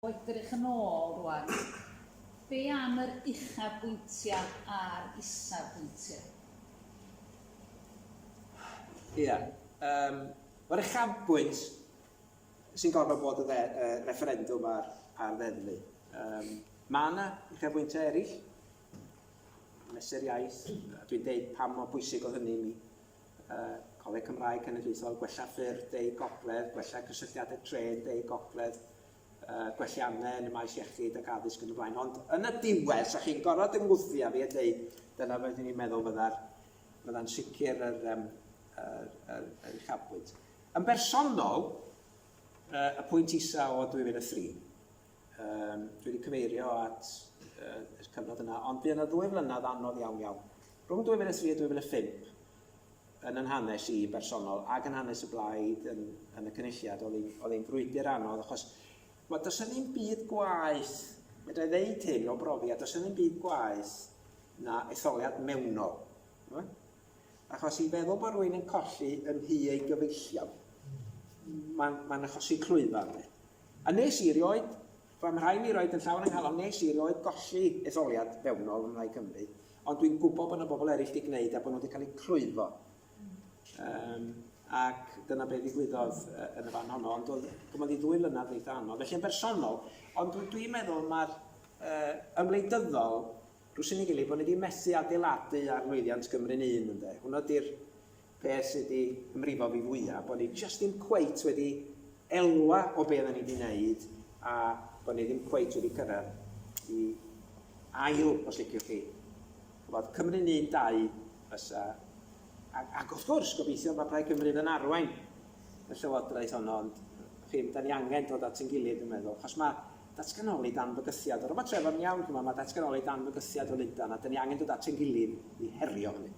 Edrych yn ôl rwan, be am yr uchafbwyntiau a'r isafbwyntiau? Ie. Mae'r uchafbwynt sy'n gorfod bod y referendwm ar ddeddfu. Mae yna uchafbwyntiau eraill, mesur iaith, dwi'n deud pam mor bwysig oedd hynny i mi. Coleg Cymraeg Cenedlaethol, gwella ffyrdd, deu gogledd, gwella cysylltiadau tren, deu gogledd, gwelliannau yn y maes iechyd ac addysg yn y blaen. Ond yn y diwedd, sa chi'n gorfod ymwthio fi a dweud, dyna fyddwn ni'n meddwl fydda'n sicr yr uchafbwynt. Yn bersonol, y pwynt isa o 2003, dwi wedi cyfeirio at y cyfnod yna, ond bu yna 2 flynedd anodd iawn. Rhwng 2003 a 2005, yn hanes i bersonol ac yn hanes y blaid yn y cynulliad, oedd ein frwydr anodd, achos does yna ddim byd gwaith, medra i ddeud hyn o brofiad, does yna ddim byd gwaith na etholiad mewnol. Achos i feddwl bod rhywun yn colli yn hy ei gyfeillion, mae'n achosi clwyfan. A nes i rioed, mae'n rhaid mi roed yn llawn yng Nghalon, nes i rioed golli etholiad fewnol yn Rhai Cymru, ond dwi'n gwybod bod yna bobl eraill wedi gwneud a bod nhw wedi cael eu clwyfo. Ac dyna beth ddigwyddodd yn y fan honno, ond oedd 2 flynedd eitha anodd. Felly yn bersonol, ond dwi'n meddwl mae'r ymwleidyddol rwy'n sy'n ei gilydd bod ni wedi methu adeiladu ar lwyddiant Gymru'n un ynddo. Hwna ydy'r peth sydd wedi ymrifo fi fwyaf, bod ni just ddim cweit wedi elwa o beth ni wedi wneud a bod ni ddim cweit wedi cyrraedd i ail, os liciwch chi. Bod Cymru'n un 2 fysa. Ac wrth gwrs, gobeithio mae Plaid Cymru yn arwain y llywodraeth honno, ond da ni angen dod at ein gilydd yn meddwl, achos mae datganoli dan bygythiad, o'r yma trefod yn iawn, mae datganoli dan bygythiad o Lundan, a da ni angen dod at ein gilydd i herio hynny.